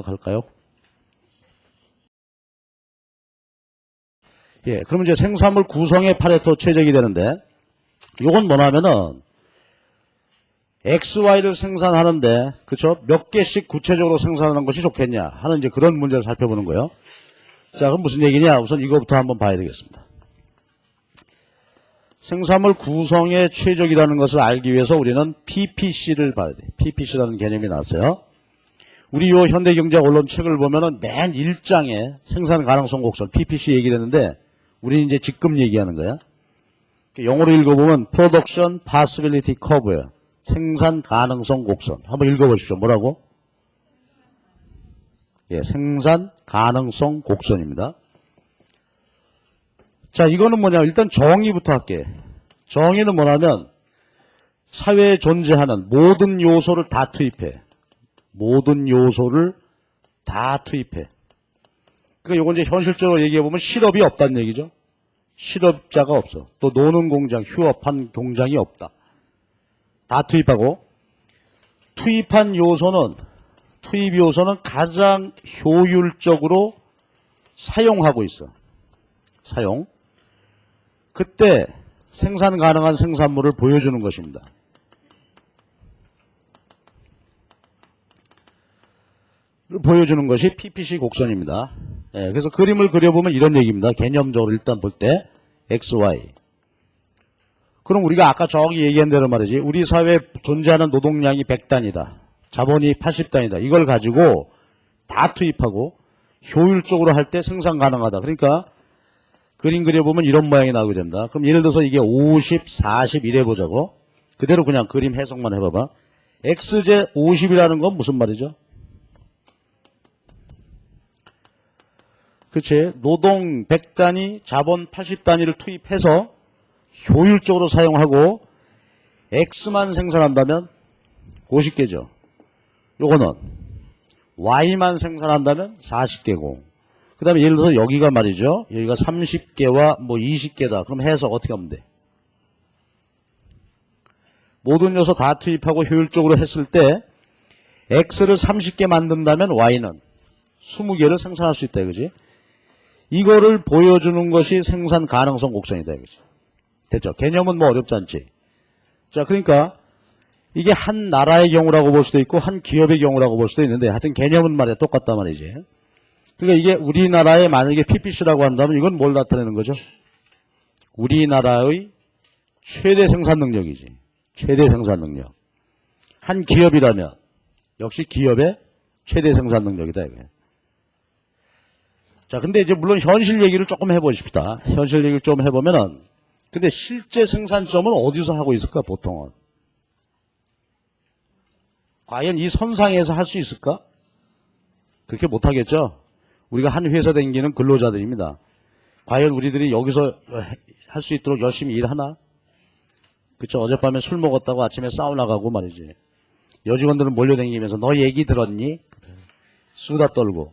할까요? 예, 그러면 이제 생산물 구성의 파레토 최적이 되는데, 이건 뭐냐면은, XY를 생산하는데, 그쵸? 몇 개씩 구체적으로 생산하는 것이 좋겠냐 하는 이제 그런 문제를 살펴보는 거예요. 자, 그럼 무슨 얘기냐? 우선 이거부터 한번 봐야 되겠습니다. 생산물 구성의 최적이라는 것을 알기 위해서 우리는 PPC를 봐야 돼. PPC라는 개념이 나왔어요. 우리 요 현대경제학 언론 책을 보면은 맨 1장에 생산 가능성 곡선, PPC 얘기를 했는데, 우리는 이제 지금 얘기하는 거야. 영어로 읽어보면 Production Possibility Curve예요. 생산 가능성 곡선. 한번 읽어보십시오. 뭐라고? 예, 생산 가능성 곡선입니다. 자, 이거는 뭐냐? 일단 정의부터 할게. 정의는 뭐냐면 사회에 존재하는 모든 요소를 다 투입해. 모든 요소를 다 투입해. 그러니까 이건 이제 현실적으로 얘기해보면 실업이 없다는 얘기죠. 실업자가 없어. 또 노는 공장, 휴업한 공장이 없다. 다 투입하고, 투입한 요소는, 투입 요소는 가장 효율적으로 사용하고 있어. 사용. 그때 생산 가능한 생산물을 보여주는 것입니다. 보여주는 것이 PPC 곡선입니다. 예, 그래서 그림을 그려보면 이런 얘기입니다. 개념적으로 일단 볼 때 XY. 그럼 우리가 아까 저기 얘기한 대로 말이지. 우리 사회에 존재하는 노동량이 100단이다. 자본이 80단이다. 이걸 가지고 다 투입하고 효율적으로 할 때 생산 가능하다. 그러니까 그림 그려보면 이런 모양이 나오게 됩니다. 그럼 예를 들어서 이게 50, 40 이래 보자고. 그대로 그냥 그림 해석만 해봐봐. X제 50이라는 건 무슨 말이죠? 그치? 노동 100단위, 자본 80단위를 투입해서 효율적으로 사용하고 X만 생산한다면 50개죠. 요거는 Y만 생산한다면 40개고. 그 다음에 예를 들어서 여기가 말이죠. 여기가 30개와 뭐 20개다. 그럼 해석 어떻게 하면 돼? 모든 요소 다 투입하고 효율적으로 했을 때 X를 30개 만든다면 Y는 20개를 생산할 수 있다. 그지? 이거를 보여주는 것이 생산 가능성 곡선이다. 이거지. 됐죠? 개념은 뭐 어렵지 않지. 자, 그러니까 이게 한 나라의 경우라고 볼 수도 있고 한 기업의 경우라고 볼 수도 있는데 하여튼 개념은 말이야 똑같단 말이지. 그러니까 이게 우리나라에 만약에 PPC라고 한다면 이건 뭘 나타내는 거죠? 우리나라의 최대 생산 능력이지. 최대 생산 능력. 한 기업이라면 역시 기업의 최대 생산 능력이다. 이게. 자, 근데 이제 물론 현실 얘기를 조금 해보십시다. 현실 얘기를 좀 해보면은, 근데 실제 생산점은 어디서 하고 있을까, 보통은? 과연 이 선상에서 할 수 있을까? 그렇게 못하겠죠? 우리가 한 회사 다니는 근로자들입니다. 과연 우리들이 여기서 할 수 있도록 열심히 일하나? 그쵸? 어젯밤에 술 먹었다고 아침에 사우나 가고 말이지. 여직원들은 몰려다니면서 너 얘기 들었니? 수다 떨고.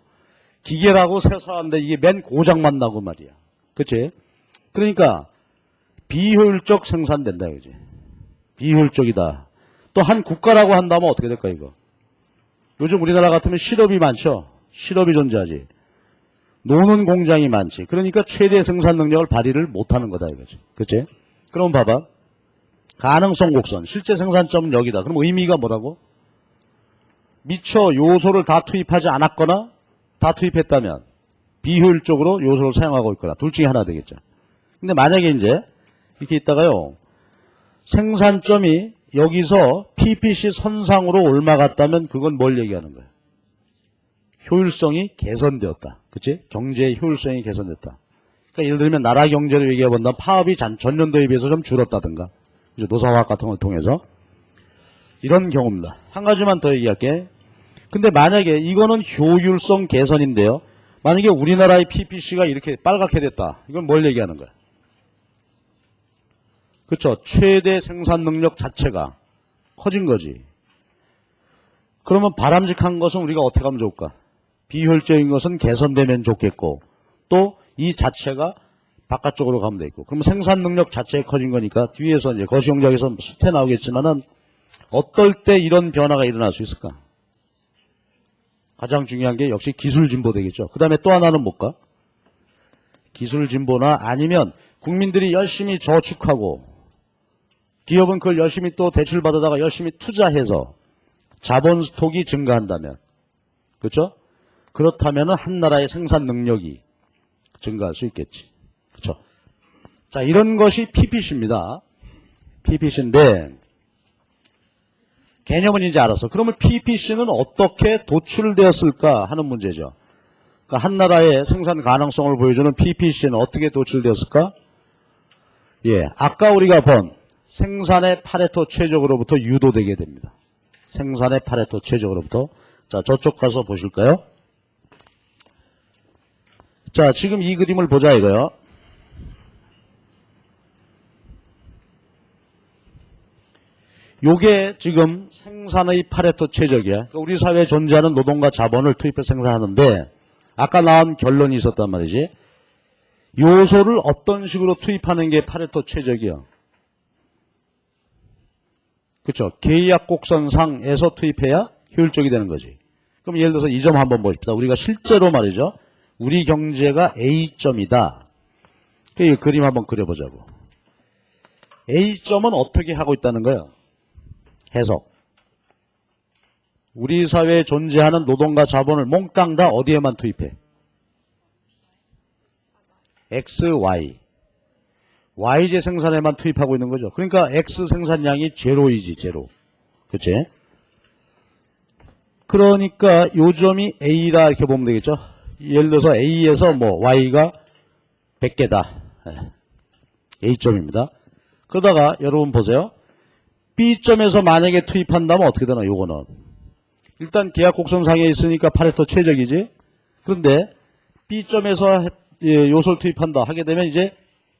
기계라고 세수하는데 이게 맨 고장만 나고 말이야. 그치? 그러니까 비효율적 생산된다. 그지? 비효율적이다. 또 한 국가라고 한다면 어떻게 될까 이거? 요즘 우리나라 같으면 실업이 많죠? 실업이 존재하지. 노는 공장이 많지. 그러니까 최대 생산 능력을 발휘를 못하는 거다 이거지. 그치? 그럼 봐봐. 가능성 곡선. 실제 생산점은 여기다. 그럼 의미가 뭐라고? 미처 요소를 다 투입하지 않았거나 다 투입했다면 비효율적으로 요소를 사용하고 있거나 둘 중에 하나 되겠죠. 근데 만약에 이제 이렇게 있다가요. 생산점이 여기서 PPC 선상으로 올라갔다면 그건 뭘 얘기하는 거야? 효율성이 개선되었다. 그치? 경제의 효율성이 개선됐다. 그러니까 예를 들면 나라 경제를 얘기해 본다면 파업이 전년도에 비해서 좀 줄었다든가. 그죠? 노사화학 같은 걸 통해서. 이런 경우입니다. 한 가지만 더 얘기할게. 근데 만약에 이거는 효율성 개선인데요. 만약에 우리나라의 PPC가 이렇게 빨갛게 됐다. 이건 뭘 얘기하는 거야? 그렇죠. 최대 생산 능력 자체가 커진 거지. 그러면 바람직한 것은 우리가 어떻게 하면 좋을까? 비효율적인 것은 개선되면 좋겠고 또 이 자체가 바깥쪽으로 가면 되겠고 그러면 생산 능력 자체가 커진 거니까 뒤에서 이제 거시용작에서 수태 나오겠지만은 어떨 때 이런 변화가 일어날 수 있을까? 가장 중요한 게 역시 기술 진보 되겠죠. 그 다음에 또 하나는 뭘까? 기술 진보나 아니면 국민들이 열심히 저축하고 기업은 그걸 열심히 또 대출받아다가 열심히 투자해서 자본 스톡이 증가한다면, 그렇죠? 그렇다면 한 나라의 생산 능력이 증가할 수 있겠지. 그렇죠? 자, 이런 것이 PPC입니다. PPC인데 개념은 이제 알았어. 그러면 PPC는 어떻게 도출되었을까 하는 문제죠. 그러니까 한 나라의 생산 가능성을 보여주는 PPC는 어떻게 도출되었을까? 예, 아까 우리가 본 생산의 파레토 최적으로부터 유도되게 됩니다. 생산의 파레토 최적으로부터. 자, 저쪽 가서 보실까요? 자, 지금 이 그림을 보자 이거요. 요게 지금 생산의 파레토 최적이야. 그러니까 우리 사회에 존재하는 노동과 자본을 투입해 생산하는데 아까 나온 결론이 있었단 말이지. 요소를 어떤 식으로 투입하는 게 파레토 최적이야. 그렇죠. 계약 곡선상에서 투입해야 효율적이 되는 거지. 그럼 예를 들어서 이 점 한번 보십시다. 우리가 실제로 말이죠. 우리 경제가 A점이다. 이 그림 한번 그려보자고. A점은 어떻게 하고 있다는 거예요? 해석. 우리 사회에 존재하는 노동과 자본을 몽땅 다 어디에만 투입해? X, Y. Y제 생산에만 투입하고 있는 거죠. 그러니까 X 생산량이 제로이지, 제로. 그치? 그러니까 요점이 A라 이렇게 보면 되겠죠. 예를 들어서 A에서 뭐 Y가 100개다. A점입니다. 그러다가 여러분 보세요. B점에서 만약에 투입한다면 어떻게 되나, 요거는. 일단 계약 곡선상에 있으니까 파레토 최적이지. 그런데 B점에서 요소를 투입한다 하게 되면 이제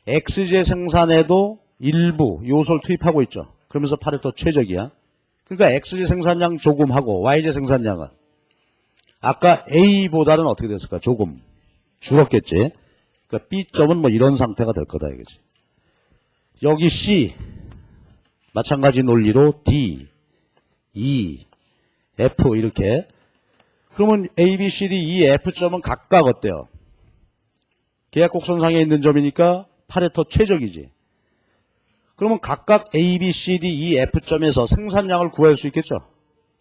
X제 생산에도 일부 요소를 투입하고 있죠. 그러면서 파레토 최적이야. 그러니까 X제 생산량 조금 하고 Y제 생산량은 아까 A보다는 어떻게 됐을까? 조금 줄었겠지. 그러니까 B점은 뭐 이런 상태가 될 거다 이거지. 여기 C 마찬가지 논리로 D, E, F 이렇게. 그러면 A, B, C, D, E, F점은 각각 어때요? 계약 곡선상에 있는 점이니까 파레토 최적이지. 그러면 각각 A, B, C, D, E, F점에서 생산량을 구할 수 있겠죠?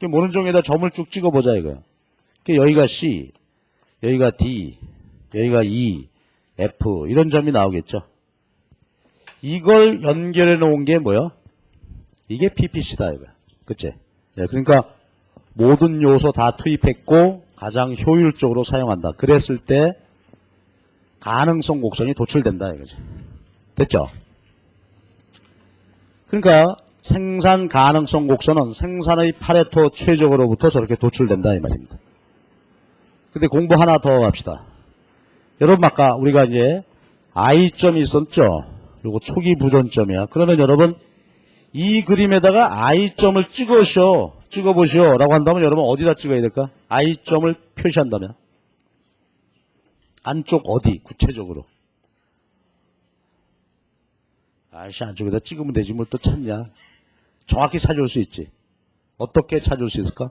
모른종에다 점을 쭉 찍어보자 이거예요. 여기가 C, 여기가 D, 여기가 E, F 이런 점이 나오겠죠? 이걸 연결해 놓은 게 뭐야? 이게 PPC다 이거야. 그치? 네, 그러니까 모든 요소 다 투입했고 가장 효율적으로 사용한다. 그랬을 때 가능성 곡선이 도출된다 이거지. 됐죠? 그러니까 생산 가능성 곡선은 생산의 파레토 최적으로부터 저렇게 도출된다 이 말입니다. 근데 공부 하나 더 합시다. 여러분 아까 우리가 이제 I점이 있었죠? 요거 초기 부전점이야. 그러면 여러분 이 그림에다가 I점을 찍어보시오 라고 한다면 여러분 어디다 찍어야 될까? I점을 표시한다면 안쪽 어디 구체적으로? 아이씨 안쪽에다 찍으면 되지 뭘 또 찾냐. 정확히 찾을 수 있지. 어떻게 찾을 수 있을까?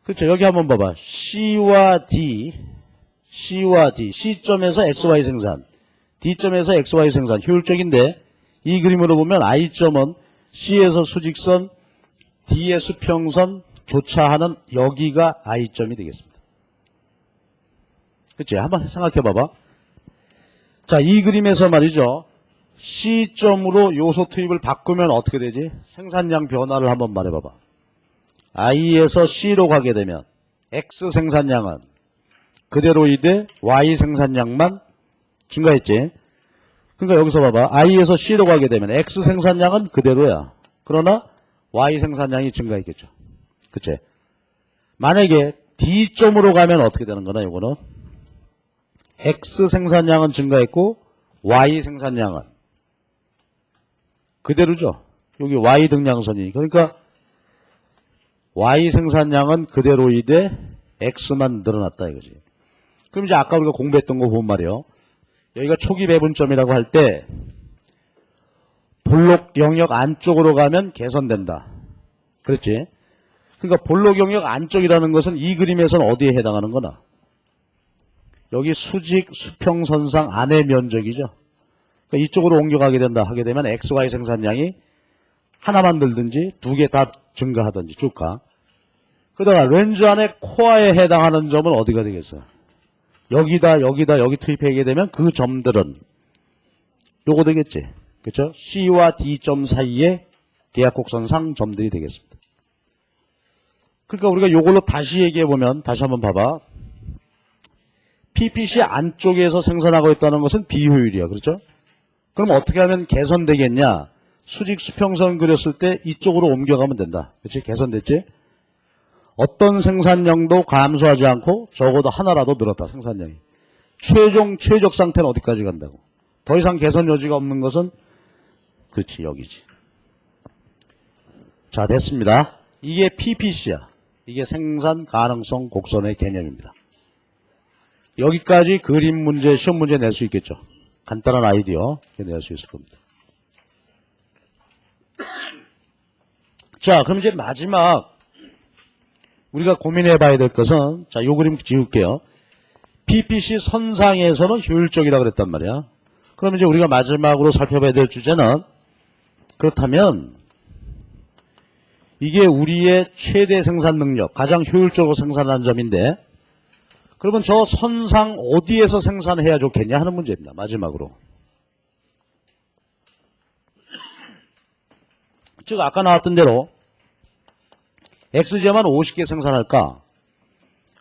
그렇죠. 여기 한번 봐봐. C와 D, C점에서 XY 생산, D점에서 XY 생산 효율적인데 이 그림으로 보면 I점은 C에서 수직선, D의 수평선 교차하는 여기가 I점이 되겠습니다. 그치? 한번 생각해 봐봐. 자, 이 그림에서 말이죠. C점으로 요소 투입을 바꾸면 어떻게 되지? 생산량 변화를 한번 말해 봐봐. I에서 C로 가게 되면 X 생산량은 그대로 이대 Y 생산량만 증가했지. 그러니까 여기서 봐봐. I에서 C로 가게 되면 X 생산량은 그대로야. 그러나 Y 생산량이 증가했겠죠. 그치? 만약에 D점으로 가면 어떻게 되는 거나 이거는 X 생산량은 증가했고 Y 생산량은 그대로죠. 여기 Y 등량선이. 그러니까 Y 생산량은 그대로이되 X만 늘어났다 이거지. 그럼 이제 아까 우리가 공부했던 거 보면 말이요. 여기가 초기 배분점이라고 할 때 볼록 영역 안쪽으로 가면 개선된다. 그렇지? 그러니까 본로 경력 안쪽이라는 것은 이 그림에서는 어디에 해당하는 거나? 여기 수직 수평선상 안의 면적이죠. 그러니까 이쪽으로 옮겨가게 된다 하게 되면 XY 생산량이 하나만 늘든지 두 개 다 증가하든지 쭉 가. 그러다가 렌즈 안에 코어에 해당하는 점은 어디가 되겠어요? 여기다 여기 투입하게 되면 그 점들은 요거 되겠지. 그렇죠? C와 D점 사이에 계약곡선상 점들이 되겠습니다. 그러니까 우리가 요걸로 다시 얘기해 보면 다시 한번 봐봐. PPC 안쪽에서 생산하고 있다는 것은 비효율이야. 그렇죠? 그럼 어떻게 하면 개선되겠냐? 수직 수평선 그렸을 때 이쪽으로 옮겨가면 된다. 그렇지? 개선됐지? 어떤 생산량도 감소하지 않고 적어도 하나라도 늘었다. 생산량이. 최적 상태는 어디까지 간다고? 더 이상 개선 여지가 없는 것은 그렇지 여기지. 자 됐습니다. 이게 PPC야. 이게 생산 가능성 곡선의 개념입니다. 여기까지 그림 문제, 시험 문제 낼 수 있겠죠. 간단한 아이디어 낼 수 있을 겁니다. 자, 그럼 이제 마지막 우리가 고민해 봐야 될 것은 자, 요 그림 지울게요. PPC 선상에서는 효율적이라 그랬단 말이야. 그럼 이제 우리가 마지막으로 살펴봐야 될 주제는 그렇다면 이게 우리의 최대 생산 능력, 가장 효율적으로 생산하는 점인데 그러면 저 선상 어디에서 생산해야 좋겠냐 하는 문제입니다. 마지막으로. 즉 아까 나왔던 대로 X제만 50개 생산할까?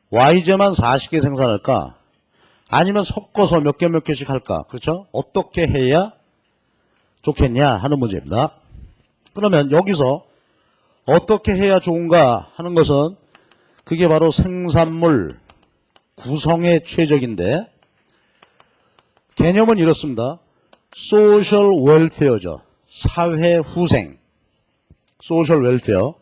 Y제만 40개 생산할까? 아니면 섞어서 몇 개씩 할까? 그렇죠? 어떻게 해야 좋겠냐 하는 문제입니다. 그러면 여기서 어떻게 해야 좋은가 하는 것은 그게 바로 생산물 구성의 최적인데 개념은 이렇습니다. 소셜 웰페어죠. 사회 후생. 소셜 웰페어.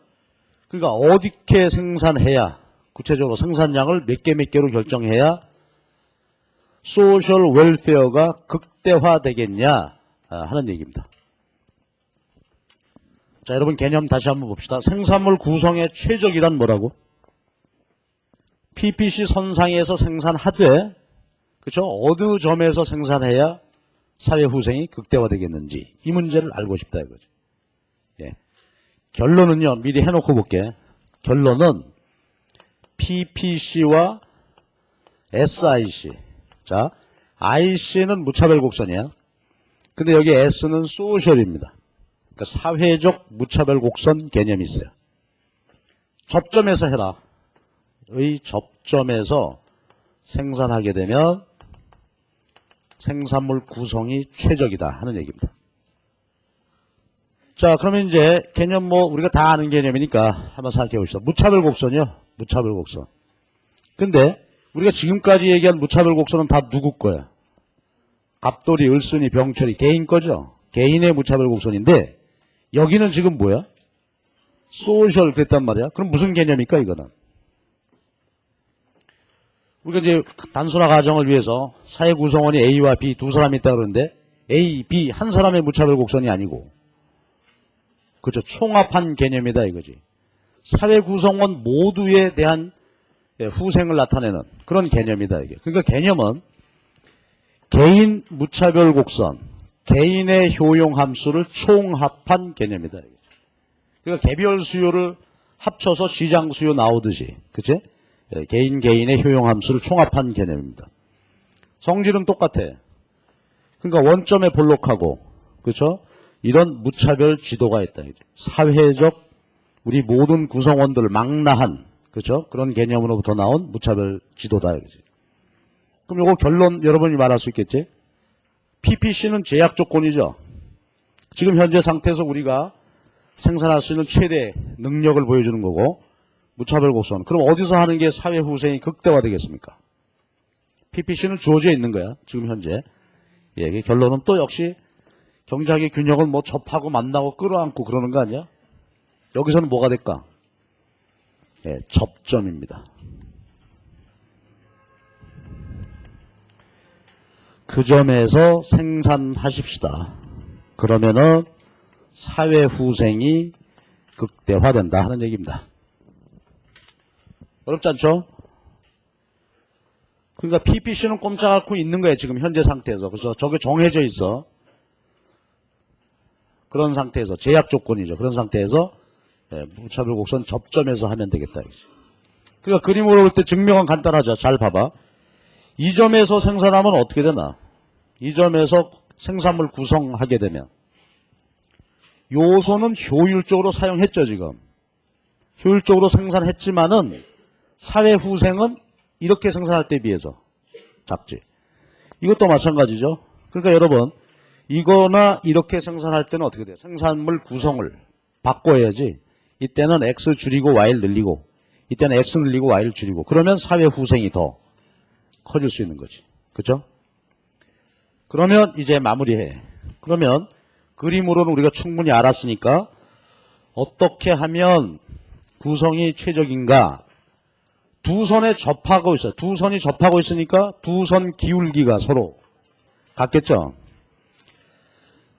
그러니까 어떻게 생산해야 구체적으로 생산량을 몇 개로 결정해야 소셜 웰페어가 극대화되겠냐 하는 얘기입니다. 자, 여러분 개념 다시 한번 봅시다. 생산물 구성의 최적이란 뭐라고? PPC 선상에서 생산하되 그렇죠? 어느 점에서 생산해야 사회 후생이 극대화되겠는지 이 문제를 알고 싶다 이거죠. 예. 결론은요. 미리 해놓고 볼게. 결론은 PPC와 SIC. 자, IC는 무차별 곡선이야. 근데 여기 S는 소셜입니다. 그러니까 사회적 무차별 곡선 개념이 있어요. 접점에서 해라. 의 접점에서 생산하게 되면 생산물 구성이 최적이다 하는 얘기입니다. 자, 그러면 이제 개념 뭐 우리가 다 아는 개념이니까 한번 생각해 봅시다. 무차별 곡선이요. 무차별 곡선. 근데 우리가 지금까지 얘기한 무차별 곡선은 다 누구 거야? 갑돌이, 을순이, 병철이 개인 거죠. 개인의 무차별 곡선인데 여기는 지금 뭐야? 소셜 그랬단 말이야. 그럼 무슨 개념입니까 이거는? 우리가 이제 단순화 가정을 위해서 사회 구성원이 A와 B 두 사람이 있다 그러는데 A, B 한 사람의 무차별 곡선이 아니고 그렇죠. 총합한 개념이다 이거지. 사회 구성원 모두에 대한 후생을 나타내는 그런 개념이다 이게. 그러니까 개념은 개인 무차별 곡선, 개인의 효용 함수를 총합한 개념이다 이게. 그러니까 개별 수요를 합쳐서 시장 수요 나오듯이, 그치? 개인의 효용 함수를 총합한 개념입니다. 성질은 똑같아. 그러니까 원점에 볼록하고, 그렇죠? 이런 무차별 지도가 있다. 사회적 우리 모든 구성원들을 망라한, 그렇죠? 그런 개념으로부터 나온 무차별 지도다. 그렇지? 그럼 이거 결론 여러분이 말할 수 있겠지? PPC는 제약 조건이죠. 지금 현재 상태에서 우리가 생산할 수 있는 최대 능력을 보여주는 거고, 무차별 곡선. 그럼 어디서 하는 게 사회 후생이 극대화되겠습니까? PPC는 주어져 있는 거야. 지금 현재. 예, 결론은 또 역시 경제학의 균형을 뭐 접하고 만나고 끌어안고 그러는 거 아니야? 여기서는 뭐가 될까? 예, 접점입니다. 그 점에서 생산하십시다. 그러면은 사회 후생이 극대화된다 하는 얘기입니다. 어렵지 않죠? 그러니까 PPC는 꼼짝 않고 있는 거예요. 지금 현재 상태에서. 그래서 저게 정해져 있어. 그런 상태에서 제약 조건이죠. 그런 상태에서 무차별 곡선 접점에서 하면 되겠다. 그러니까 그림으로 볼 때 증명은 간단하죠. 잘 봐봐. 이 점에서 생산하면 어떻게 되나? 이 점에서 생산물 구성하게 되면 요소는 효율적으로 사용했죠. 지금 효율적으로 생산했지만은 사회 후생은 이렇게 생산할 때 비해서 작지. 이것도 마찬가지죠. 그러니까 여러분 이거나 이렇게 생산할 때는 어떻게 돼요? 생산물 구성을 바꿔야지. 이때는 X 줄이고 Y를 늘리고 이때는 X 늘리고 Y를 줄이고 그러면 사회 후생이 더 커질 수 있는 거지. 그렇죠? 그러면 이제 마무리해. 그러면 그림으로는 우리가 충분히 알았으니까 어떻게 하면 구성이 최적인가? 두 선에 접하고 있어요. 두 선이 접하고 있으니까 두 선 기울기가 서로 같겠죠?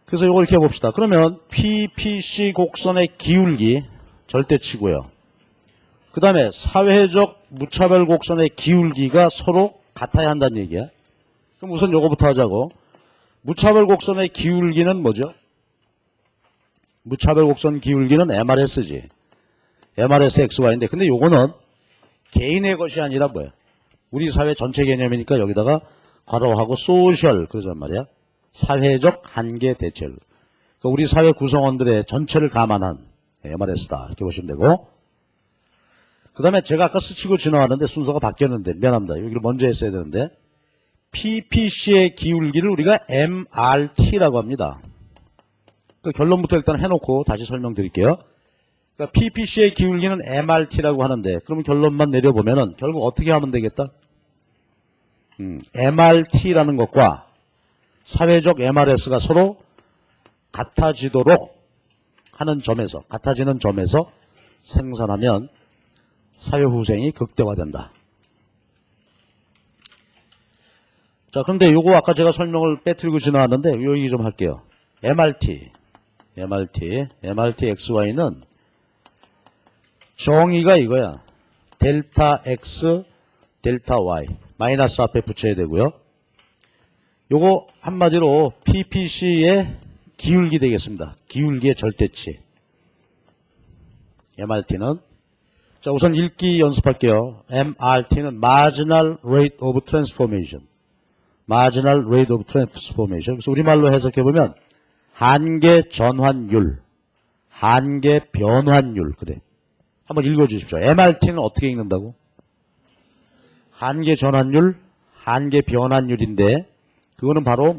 그래서 이걸 이렇게 봅시다. 그러면 PPC 곡선의 기울기 절대치고요. 그 다음에 사회적 무차별 곡선의 기울기가 서로 같아야 한다는 얘기야. 그럼 우선 요거부터 하자고. 무차별 곡선의 기울기는 뭐죠? 무차별 곡선 기울기는 MRS지. MRS XY인데 근데 요거는 개인의 것이 아니라 뭐야? 우리 사회 전체 개념이니까 여기다가 괄호하고 소셜 그러단 말이야. 사회적 한계 대체. 그러니까 우리 사회 구성원들의 전체를 감안한 MRS다. 이렇게 보시면 되고. 그 다음에 제가 아까 스치고 지나왔는데 순서가 바뀌었는데 미안합니다. 여기를 먼저 했어야 되는데 PPC의 기울기를 우리가 MRT라고 합니다. 그 결론부터 일단 해놓고 다시 설명드릴게요. 그러니까 PPC의 기울기는 MRT라고 하는데 그러면 결론만 내려보면은 결국 어떻게 하면 되겠다? MRT라는 것과 사회적 MRS가 서로 같아지도록 하는 점에서 같아지는 점에서 생산하면 사회후생이 극대화된다. 자, 그런데 요거 아까 제가 설명을 빼뜨리고 지나왔는데 요 얘기 좀 할게요. MRT XY는 정의가 이거야. 델타 X, 델타 Y 마이너스 앞에 붙여야 되고요. 요거 한마디로 PPC의 기울기 되겠습니다. 기울기의 절대치. MRT는 자 우선 읽기 연습할게요. MRT는 Marginal Rate of Transformation. Marginal Rate of Transformation. 그래서 우리말로 해석해보면 한계 전환율, 한계 변환율. 그래. 한번 읽어주십시오. MRT는 어떻게 읽는다고? 한계 전환율, 한계 변환율인데 그거는 바로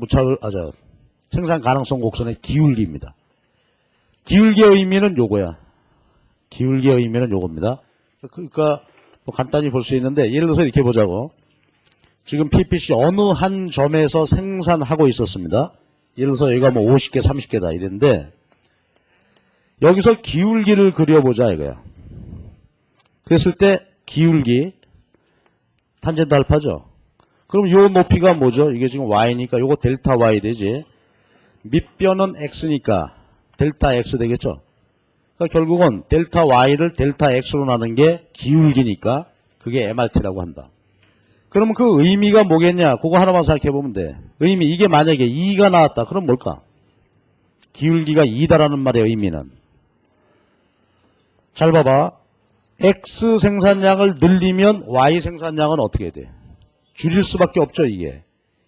생산 가능성 곡선의 기울기입니다. 기울기의 의미는 요거야. 기울기의 의미는 요겁니다. 그러니까 뭐 간단히 볼 수 있는데 예를 들어서 이렇게 보자고. 지금 PPC 어느 한 점에서 생산하고 있었습니다. 예를 들어서 여기가 뭐 50개, 30개다 이랬는데 여기서 기울기를 그려보자 이거야. 그랬을 때 기울기 탄젠트 알파죠. 그럼 요 높이가 뭐죠? 이게 지금 Y니까 요거 델타 Y 되지. 밑변은 X니까 델타 X 되겠죠. 그러니까 결국은 델타 Y를 델타 X로 나눈 게 기울기니까 그게 MRT라고 한다. 그러면 그 의미가 뭐겠냐? 그거 하나만 생각해 보면 돼. 의미 이게 만약에 2가 나왔다. 그럼 뭘까? 기울기가 2다라는 말의 의미는 잘 봐봐. X 생산량을 늘리면 Y 생산량은 어떻게 돼? 줄일 수밖에 없죠. 이게.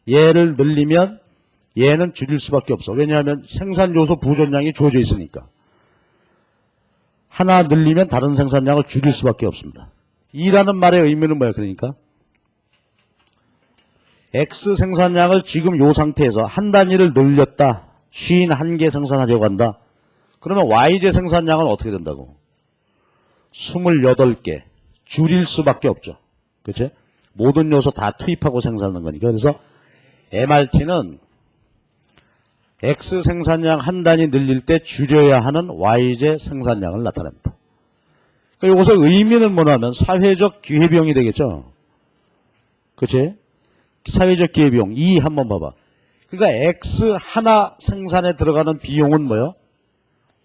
얘를 늘리면 얘는 줄일 수밖에 없어. 왜냐하면 생산요소 부존량이 주어져 있으니까. 하나 늘리면 다른 생산량을 줄일 수밖에 없습니다. 2라는 말의 의미는 뭐야? 그러니까 X 생산량을 지금 요 상태에서 한 단위를 늘렸다. 51개 생산하려고 한다. 그러면 Y제 생산량은 어떻게 된다고? 28개. 줄일 수밖에 없죠. 그치? 모든 요소 다 투입하고 생산하는 거니까. 그래서 MRT는 X 생산량 한 단위 늘릴 때 줄여야 하는 Y제 생산량을 나타냅니다. 그러니까 이것의 의미는 뭐냐면 사회적 기회비용이 되겠죠. 그치? 사회적 기회비용. 2 한번 봐봐. 그러니까 X 하나 생산에 들어가는 비용은 뭐예요?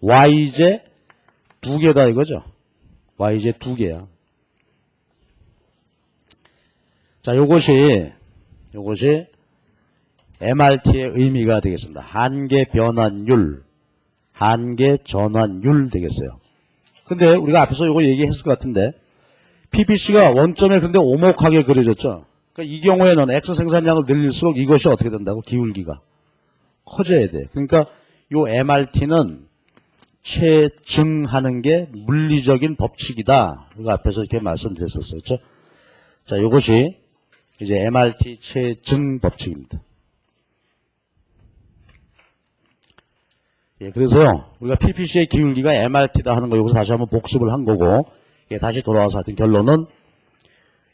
Y제 2개다 이거죠. Y제 2개야. 자, 요것이 MRT의 의미가 되겠습니다. 한계 변환율, 한계 전환율 되겠어요. 근데 우리가 앞에서 요거 얘기했을 것 같은데, PPC가 원점에 근데 오목하게 그려졌죠. 그러니까 이 경우에는 X 생산량을 늘릴수록 이것이 어떻게 된다고? 기울기가 커져야 돼. 그러니까 요 MRT는 체증하는 게 물리적인 법칙이다. 우리가 앞에서 이렇게 말씀드렸었어요. 그렇죠? 자, 이것이 이제 MRT 체증 법칙입니다. 예, 그래서 우리가 PPC의 기울기가 MRT다 하는 거 여기서 다시 한번 복습을 한 거고, 예, 다시 돌아와서 하여튼 결론은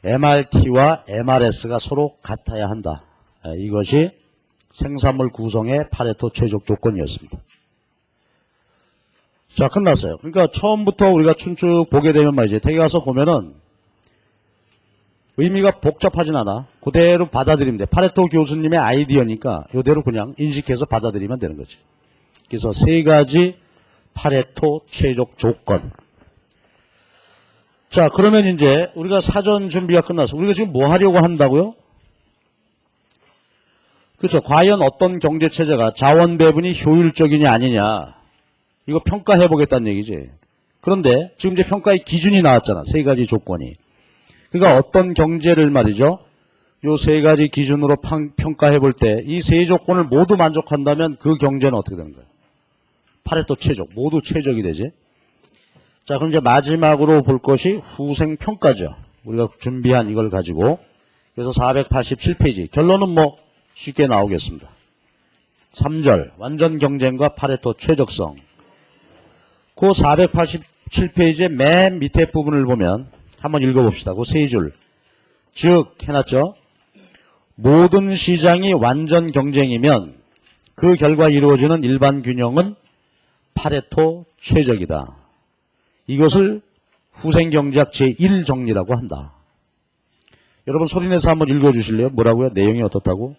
MRT와 MRS가 서로 같아야 한다. 예, 이것이 생산물 구성의 파레토 최적 조건이었습니다. 자, 끝났어요. 그러니까 처음부터 우리가 춘쭉 보게 되면 말이지, 댁에 가서 보면은 의미가 복잡하진 않아. 그대로 받아들이면 돼. 파레토 교수님의 아이디어니까 이대로 그냥 인식해서 받아들이면 되는 거지. 그래서 세 가지 파레토 최적 조건. 자, 그러면 이제 우리가 사전 준비가 끝났어. 우리가 지금 뭐 하려고 한다고요? 그렇죠. 과연 어떤 경제체제가 자원 배분이 효율적이냐 아니냐. 이거 평가해보겠다는 얘기지. 그런데 지금 이제 평가의 기준이 나왔잖아. 세 가지 조건이. 그러니까 어떤 경제를 말이죠. 요 세 가지 기준으로 평가해볼 때 이 세 조건을 모두 만족한다면 그 경제는 어떻게 되는 거야? 파레토 최적. 모두 최적이 되지. 자, 그럼 이제 마지막으로 볼 것이 후생평가죠. 우리가 준비한 이걸 가지고. 그래서 487페이지. 결론은 뭐 쉽게 나오겠습니다. 3절. 완전 경쟁과 파레토 최적성. 그 487페이지의 맨 밑에 부분을 보면 한번 읽어봅시다. 그 세 줄. 즉 해놨죠. 모든 시장이 완전 경쟁이면 그 결과 이루어지는 일반 균형은 파레토 최적이다. 이것을 후생경제학 제1정리라고 한다. 여러분 소리내서 한번 읽어주실래요? 뭐라고요? 내용이 어떻다고?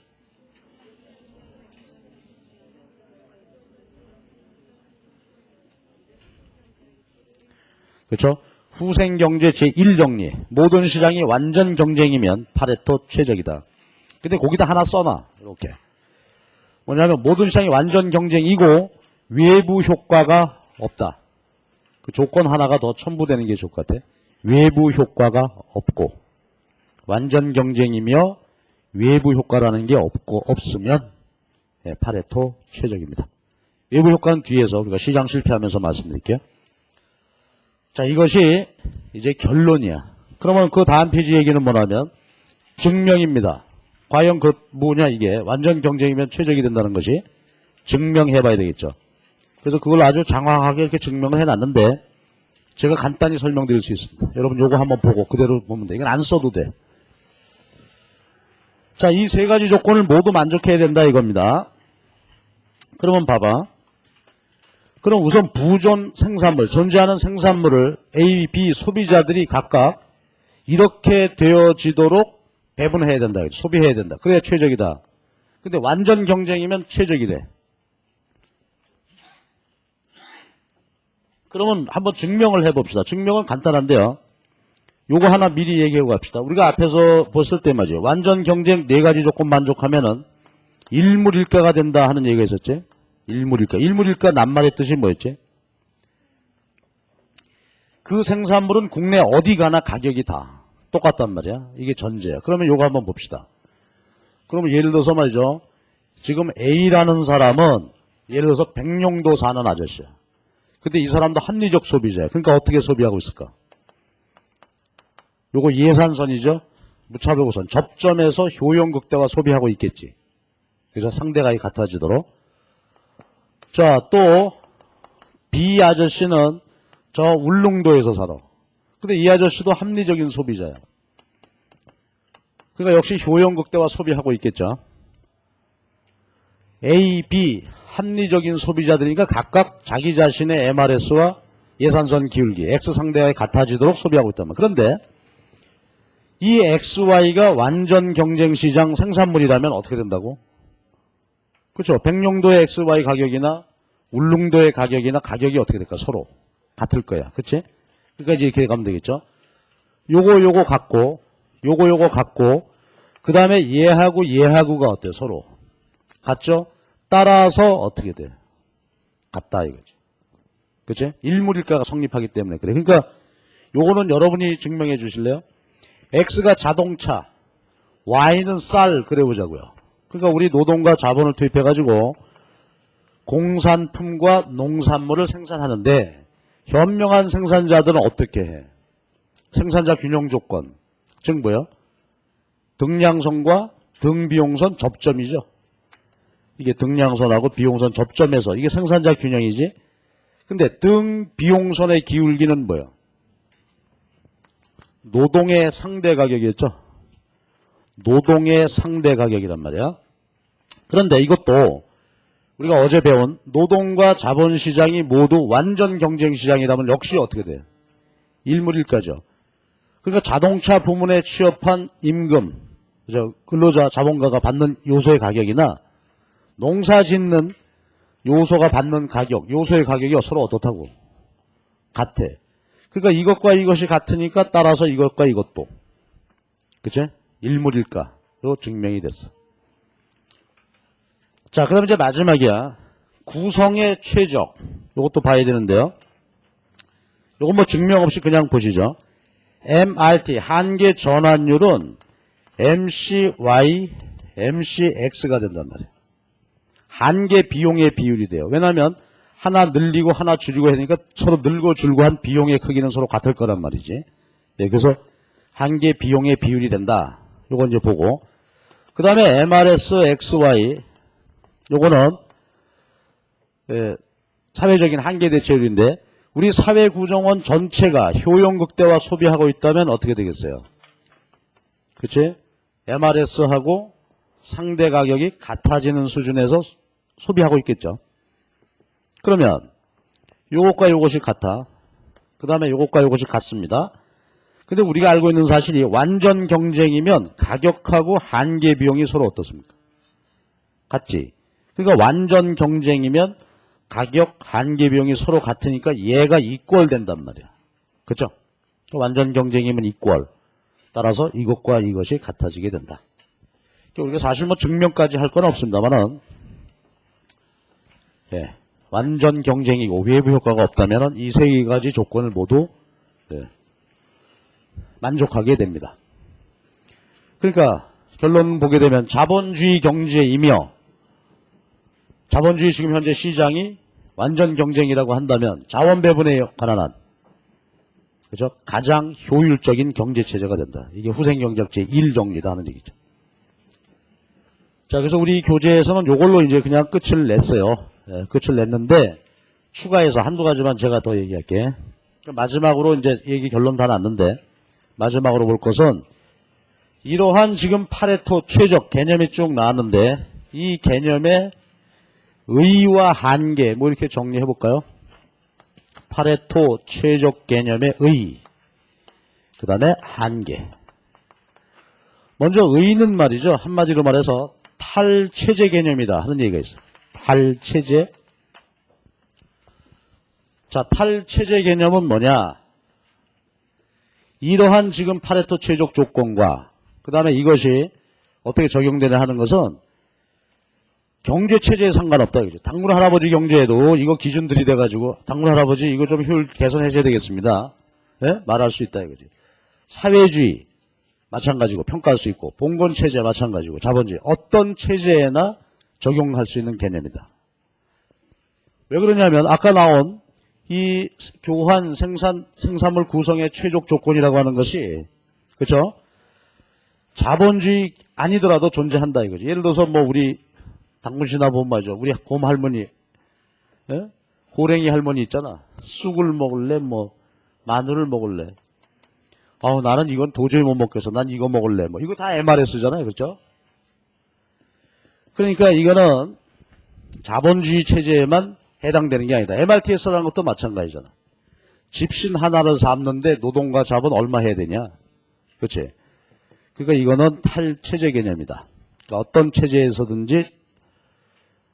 그렇죠? 후생경제 제1정리. 모든 시장이 완전 경쟁이면 파레토 최적이다. 근데 거기다 하나 써놔. 이렇게. 뭐냐면 모든 시장이 완전 경쟁이고 외부 효과가 없다. 그 조건 하나가 더 첨부되는 게 좋을 것 같아. 외부 효과가 없고 완전 경쟁이며 외부 효과라는 게 없으면 파레토 최적입니다. 외부 효과는 뒤에서 우리가 시장 실패하면서 말씀드릴게요. 자, 이것이 이제 결론이야. 그러면 그 다음 페이지 얘기는 뭐냐면 증명입니다. 과연 그 뭐냐 이게 완전 경쟁이면 최적이 된다는 것이 증명해봐야 되겠죠. 그래서 그걸 아주 장황하게 이렇게 증명을 해놨는데 제가 간단히 설명드릴 수 있습니다. 여러분 요거 한번 보고 그대로 보면 돼. 이건 안 써도 돼. 자, 이 세 가지 조건을 모두 만족해야 된다 이겁니다. 그러면 봐봐. 그럼 우선 부존 생산물, 존재하는 생산물을 A, B 소비자들이 각각 이렇게 되어지도록 배분해야 된다. 소비해야 된다. 그래야 최적이다. 근데 완전 경쟁이면 최적이래. 그러면 한번 증명을 해봅시다. 증명은 간단한데요. 요거 하나 미리 얘기하고 갑시다. 우리가 앞에서 봤을 때 말이죠. 완전 경쟁 네 가지 조건 만족하면은 일물일가가 된다 하는 얘기가 있었지. 일물일가. 일물일가 낱말의 뜻이 뭐였지? 그 생산물은 국내 어디 가나 가격이 다 똑같단 말이야. 이게 전제야. 그러면 요거 한번 봅시다. 그러면 예를 들어서 말이죠. 지금 A라는 사람은 예를 들어서 백령도 사는 아저씨야. 근데 이 사람도 합리적 소비자야. 그러니까 어떻게 소비하고 있을까? 요거 예산선이죠. 무차별고선. 접점에서 효용 극대화 소비하고 있겠지. 그래서 상대가 같아지도록. 자, 또 B 아저씨는 저 울릉도에서 살아. 근데 이 아저씨도 합리적인 소비자야. 그러니까 역시 효용 극대화 소비하고 있겠죠. A, B 합리적인 소비자들이니까 각각 자기 자신의 MRS와 예산선 기울기 X 상대와 같아지도록 소비하고 있단 말이야. 그런데 이 XY가 완전 경쟁시장 생산물이라면 어떻게 된다고? 그렇죠. 백령도의 XY 가격이나 울릉도의 가격이나 가격이 어떻게 될까? 서로 같을 거야. 그렇지? 그러니까 이제 이렇게 가면 되겠죠. 요거 갖고 요거 갖고 그 다음에 얘하고 얘하고가 어때요? 서로 같죠? 따라서 어떻게 돼요? 같다 이거죠. 그치? 일물일가가 성립하기 때문에 그래. 그러니까 요거는 여러분이 증명해 주실래요? X가 자동차, Y는 쌀 그래 보자고요. 그러니까 우리 노동과 자본을 투입해 가지고 공산품과 농산물을 생산하는데 현명한 생산자들은 어떻게 해? 생산자 균형 조건, 즉 뭐요? 등량선과 등비용선 접점이죠. 이게 등량선하고 비용선 접점에서 이게 생산자 균형이지. 근데 등비용선의 기울기는 뭐예요? 노동의 상대 가격이었죠. 노동의 상대 가격이란 말이야. 그런데 이것도 우리가 어제 배운 노동과 자본시장이 모두 완전 경쟁시장이라면 역시 어떻게 돼요? 일물일가죠. 그러니까 자동차 부문에 취업한 임금, 근로자 자본가가 받는 요소의 가격이나 농사 짓는 요소가 받는 가격, 요소의 가격이 서로 어떻다고? 같아. 그러니까 이것과 이것이 같으니까 따라서 이것과 이것도. 그치? 일물일가로 증명이 됐어. 자, 그 다음에 이제 마지막이야. 구성의 최적. 이것도 봐야 되는데요. 이건 뭐 증명 없이 그냥 보시죠. MRT, 한계 전환율은 MCY, MCX가 된단 말이에요. 한계 비용의 비율이 돼요. 왜냐하면 하나 늘리고 하나 줄이고 하니까 서로 늘고 줄고 한 비용의 크기는 서로 같을 거란 말이지. 네, 그래서 한계 비용의 비율이 된다. 요건 이제 보고. 그 다음에 MRS, XY. 요거는, 사회적인 한계 대체율인데, 우리 사회 구성원 전체가 효용 극대화 소비하고 있다면 어떻게 되겠어요? 그치? MRS하고 상대 가격이 같아지는 수준에서 소비하고 있겠죠. 그러면 요것과 요것이 같아. 그 다음에 요것과 요것이 같습니다. 근데 우리가 알고 있는 사실이 완전 경쟁이면 가격하고 한계 비용이 서로 어떻습니까? 같지. 그러니까 완전 경쟁이면 가격, 한계 비용이 서로 같으니까 얘가 이퀄 된단 말이야. 그죠? 완전 경쟁이면 이퀄. 따라서 이것과 이것이 같아지게 된다. 우리가 사실 뭐 증명까지 할 건 없습니다만은, 예, 완전 경쟁이고 외부 효과가 없다면 이 세 가지 조건을 모두 만족하게 됩니다. 그러니까 결론 보게 되면 자본주의 경제이며 자본주의 지금 현재 시장이 완전 경쟁이라고 한다면 자원 배분에 관한 한 그죠? 가장 효율적인 경제체제가 된다. 이게 후생경제학 제1정리다 하는 얘기죠. 자, 그래서 우리 교재에서는 이걸로 이제 그냥 끝을 냈어요. 예, 끝을 냈는데 추가해서 한두 가지만 제가 더 얘기할게. 마지막으로 이제 얘기 결론 다 났는데 마지막으로 볼 것은 이러한 지금 파레토 최적 개념이 쭉 나왔는데 이 개념의 의의와 한계 뭐 이렇게 정리해 볼까요? 파레토 최적 개념의 의의, 그 다음에 한계. 먼저 의의는 말이죠. 한마디로 말해서 탈체제 개념이다 하는 얘기가 있어요. 탈체제. 자, 탈체제 개념은 뭐냐? 이러한 지금 파레토 최적 조건과 그 다음에 이것이 어떻게 적용되냐 하는 것은 경제체제에 상관없다. 그죠? 당군 할아버지 경제에도 이거 기준 들이대가지고 당군 할아버지 이거 좀 효율 개선해줘야 되겠습니다. 네? 말할 수 있다 이거지. 사회주의 마찬가지고 평가할 수 있고 봉건체제 마찬가지고 자본주의 어떤 체제에나 적용할 수 있는 개념이다. 왜 그러냐면 아까 나온 이 교환 생산물 구성의 최적 조건이라고 하는 것이 그렇죠? 자본주의 아니더라도 존재한다 이거지. 예를 들어서 뭐 우리 당군시나 보면 말이죠. 우리 곰 할머니, 예? 호랭이 할머니 있잖아. 쑥을 먹을래, 뭐 마늘을 먹을래. 아우 나는 이건 도저히 못 먹겠어. 난 이거 먹을래. 뭐 이거 다 MRS잖아요, 그렇죠? 그러니까 이거는 자본주의 체제에만 해당되는 게 아니다. MRTS라는 것도 마찬가지잖아. 집신 하나를 삼는데 노동과 자본 얼마 해야 되냐, 그렇지? 그러니까 이거는 탈체제 개념이다. 그러니까 어떤 체제에서든지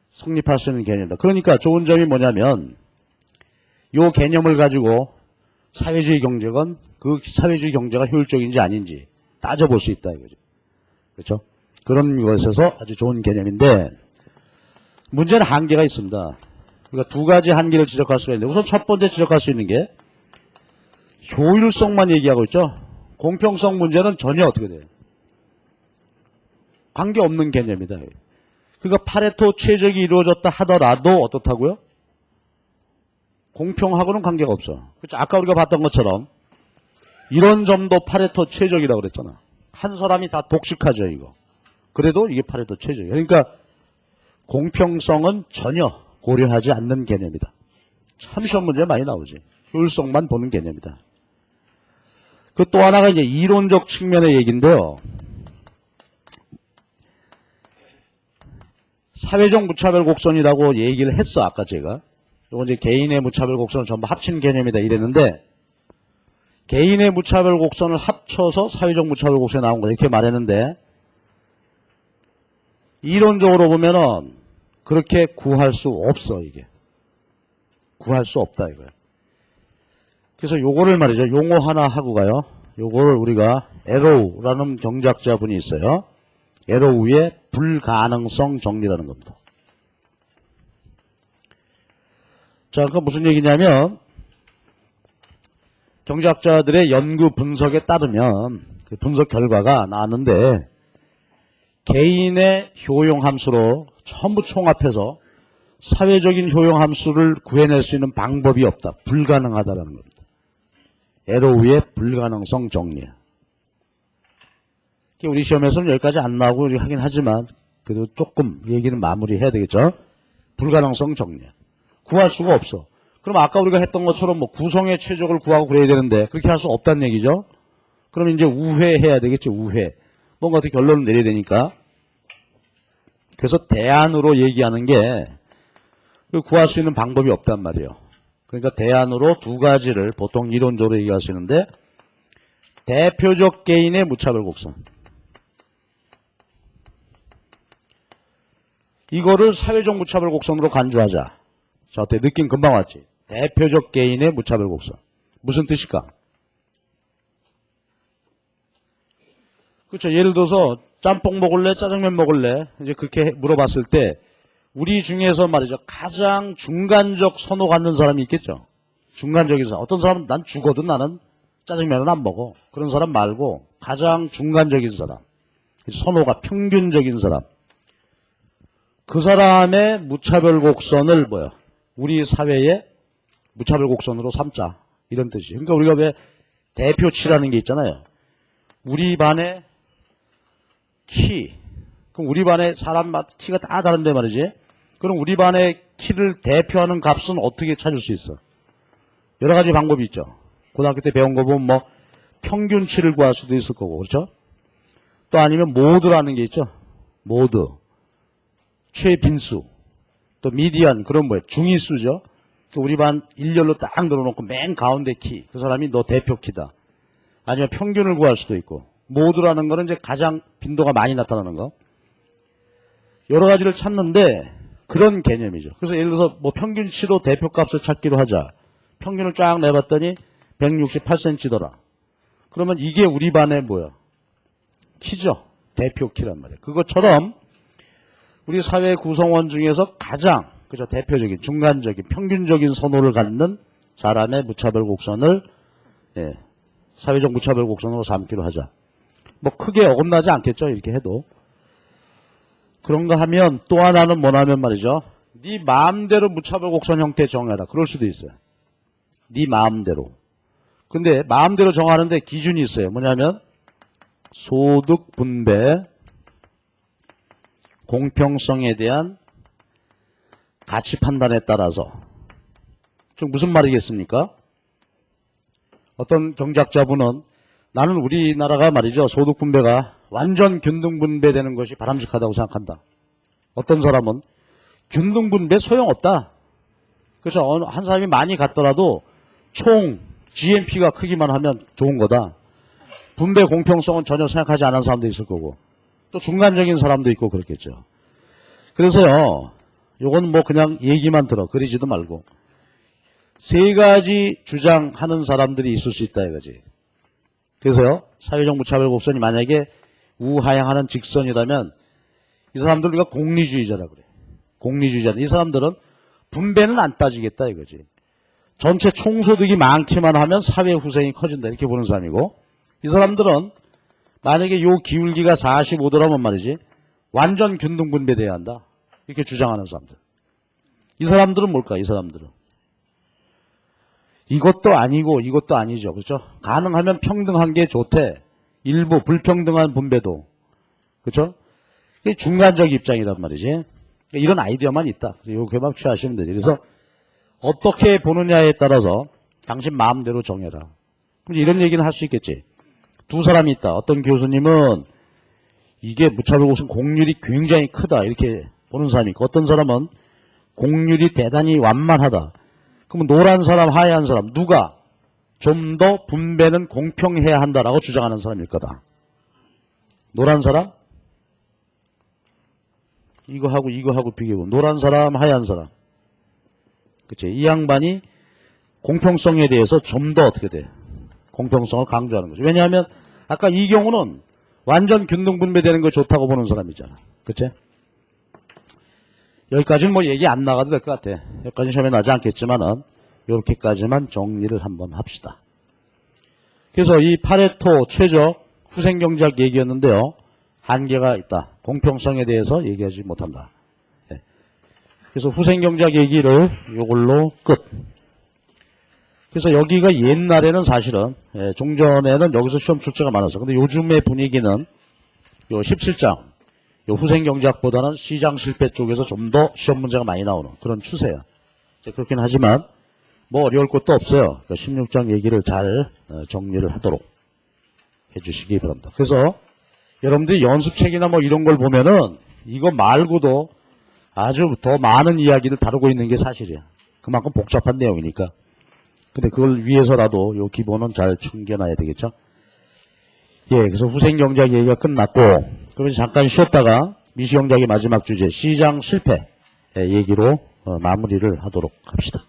성립할 수 있는 개념이다. 그러니까 좋은 점이 뭐냐면 이 개념을 가지고 사회주의 경제건 그 사회주의 경제가 효율적인지 아닌지 따져볼 수 있다 이거죠. 그렇죠? 그런 것에서 아주 좋은 개념인데 문제는 한계가 있습니다. 그러니까 두 가지 한계를 지적할 수가 있는데 우선 첫 번째 지적할 수 있는 게 효율성만 얘기하고 있죠. 공평성 문제는 전혀 어떻게 돼요? 관계없는 개념이다. 그러니까 파레토 최적이 이루어졌다 하더라도 어떻다고요? 공평하고는 관계가 없어. 그렇죠? 아까 우리가 봤던 것처럼 이런 점도 파레토 최적이라고 그랬잖아. 한 사람이 다 독식하죠, 이거. 그래도 이게 파레토 최적이에요. 그러니까 공평성은 전혀 고려하지 않는 개념이다. 참 시험 문제 많이 나오지. 효율성만 보는 개념이다. 그 또 하나가 이제 이론적 측면의 얘기인데요. 사회적 무차별 곡선이라고 얘기를 했어, 아까 제가. 이건 이제 개인의 무차별 곡선을 전부 합친 개념이다 이랬는데, 개인의 무차별 곡선을 합쳐서 사회적 무차별 곡선이 나온 거다 이렇게 말했는데, 이론적으로 보면은 그렇게 구할 수 없어, 이게. 구할 수 없다, 이거야. 그래서 요거를 말이죠. 용어 하나 하고 가요. 요거를 우리가 에로우라는 경제학자분이 있어요. 에로우의 불가능성 정리라는 겁니다. 자, 그러니까 무슨 얘기냐면 경제학자들의 연구 분석에 따르면 그 분석 결과가 나왔는데 개인의 효용함수로 전부 총합해서 사회적인 효용함수를 구해낼 수 있는 방법이 없다. 불가능하다라는 겁니다. 에로우의 불가능성 정리야. 우리 시험에서는 여기까지 안 나오고 하긴 하지만 그래도 조금 얘기는 마무리해야 되겠죠. 불가능성 정리야. 구할 수가 없어. 그럼 아까 우리가 했던 것처럼 뭐 구성의 최적을 구하고 그래야 되는데 그렇게 할 수 없다는 얘기죠. 그럼 이제 우회해야 되겠지. 우회. 뭔가 어떻게 결론을 내려야 되니까. 그래서 대안으로 얘기하는 게 구할 수 있는 방법이 없단 말이에요. 그러니까 대안으로 두 가지를 보통 이론적으로 얘기할 수 있는데 대표적 개인의 무차별 곡선. 이거를 사회적 무차별 곡선으로 간주하자. 자, 어때? 느낌 금방 왔지? 대표적 개인의 무차별 곡선. 무슨 뜻일까? 그렇죠. 예를 들어서 짬뽕 먹을래? 짜장면 먹을래? 이제 그렇게 물어봤을 때 우리 중에서 말이죠. 가장 중간적 선호 갖는 사람이 있겠죠. 중간적인 사람. 어떤 사람은 난 죽어도 나는 짜장면은 안 먹어. 그런 사람 말고 가장 중간적인 사람. 선호가 평균적인 사람. 그 사람의 무차별 곡선을 뭐야? 우리 사회의 무차별 곡선으로 삼자. 이런 뜻이에요. 그러니까 우리가 왜 대표치라는 게 있잖아요. 우리 반의 키. 그럼 우리 반의 사람마다 키가 다 다른데 말이지. 그럼 우리 반의 키를 대표하는 값은 어떻게 찾을 수 있어? 여러 가지 방법이 있죠. 고등학교 때 배운 거 보면 뭐 평균치를 구할 수도 있을 거고, 그렇죠? 또 아니면 모드라는 게 있죠. 모드. 최빈수. 또 미디안, 그런 뭐예요? 중위수죠. 또 우리 반 일렬로 딱 늘어놓고 맨 가운데 키. 그 사람이 너 대표 키다. 아니면 평균을 구할 수도 있고. 모드라는 거는 이제 가장 빈도가 많이 나타나는 거. 여러 가지를 찾는데 그런 개념이죠. 그래서 예를 들어서 뭐 평균치로 대표값을 찾기로 하자. 평균을 쫙 내봤더니 168cm더라. 그러면 이게 우리 반의 뭐야? 키죠. 대표 키란 말이에요. 그것처럼 우리 사회 구성원 중에서 가장 그죠 대표적인 중간적인 평균적인 선호를 갖는 사람의 무차별 곡선을 사회적 무차별 곡선으로 삼기로 하자. 뭐 크게 어긋나지 않겠죠. 이렇게 해도. 그런가 하면 또 하나는 뭐냐면 말이죠. 네 마음대로 무차별 곡선 형태 정해라. 그럴 수도 있어요. 네 마음대로. 근데 마음대로 정하는데 기준이 있어요. 뭐냐면 소득 분배 공평성에 대한 가치 판단에 따라서. 좀 무슨 말이겠습니까? 어떤 경제학자분은 나는 우리나라가 말이죠. 소득 분배가 완전 균등 분배되는 것이 바람직하다고 생각한다. 어떤 사람은 균등 분배 소용없다. 그래서 한 사람이 많이 갔더라도 총 GNP가 크기만 하면 좋은 거다. 분배 공평성은 전혀 생각하지 않은 사람도 있을 거고 또 중간적인 사람도 있고 그렇겠죠. 그래서요. 요건 뭐 그냥 얘기만 들어. 그리지도 말고. 세 가지 주장하는 사람들이 있을 수 있다 이거지. 그래서요. 사회적 무차별 곡선이 만약에 우하향하는 직선이라면 이 사람들 우리가 공리주의자라 그래. 공리주의자. 이 사람들은 분배는 안 따지겠다 이거지. 전체 총소득이 많기만 하면 사회 후생이 커진다 이렇게 보는 사람이고, 이 사람들은 만약에 요 기울기가 45도라면 말이지 완전 균등 분배돼야 한다 이렇게 주장하는 사람들. 이 사람들은 뭘까? 이 사람들은 이것도 아니고 이것도 아니죠. 그렇죠? 가능하면 평등한 게 좋대. 일부 불평등한 분배도. 그렇죠? 이게 중간적 입장이란 말이지. 이런 아이디어만 있다. 이렇게만 취하시면 되지. 그래서 어떻게 보느냐에 따라서 당신 마음대로 정해라. 그럼 이런 얘기는 할 수 있겠지. 두 사람이 있다. 어떤 교수님은 이게 무차별고시 공률이 굉장히 크다 이렇게 보는 사람이 있고, 어떤 사람은 공률이 대단히 완만하다. 그러면 노란 사람, 하얀 사람 누가 좀 더 분배는 공평해야 한다라고 주장하는 사람일 거다. 노란 사람? 이거하고 비교해보면 노란 사람, 하얀 사람. 그치? 이 양반이 공평성에 대해서 좀 더 어떻게 돼? 공평성을 강조하는 거죠. 왜냐하면 아까 이 경우는 완전 균등 분배되는 거 좋다고 보는 사람이잖아. 그치? 여기까지는 뭐 얘기 안 나가도 될 것 같아. 여기까지는 시험에 나지 않겠지만은 이렇게까지만 정리를 한번 합시다. 그래서 이 파레토 최적 후생경제학 얘기였는데요. 한계가 있다. 공평성에 대해서 얘기하지 못한다. 네. 그래서 후생경제학 얘기를 이걸로 끝. 그래서 여기가 옛날에는 사실은 종전에는 여기서 시험 출제가 많았어. 근데 요즘의 분위기는 요 17장 요 후생경제학보다는 시장 실패 쪽에서 좀 더 시험 문제가 많이 나오는 그런 추세야. 그렇긴 하지만 뭐 어려울 것도 없어요. 16장 얘기를 잘 정리를 하도록 해주시기 바랍니다. 그래서 여러분들이 연습책이나 뭐 이런 걸 보면은 이거 말고도 아주 더 많은 이야기를 다루고 있는 게 사실이야. 그만큼 복잡한 내용이니까. 근데 그걸 위해서라도 요 기본은 잘 챙겨놔야 되겠죠. 예, 그래서 후생경제학 얘기가 끝났고, 그러면서 잠깐 쉬었다가 미시경제학의 마지막 주제 시장 실패 얘기로 마무리를 하도록 합시다.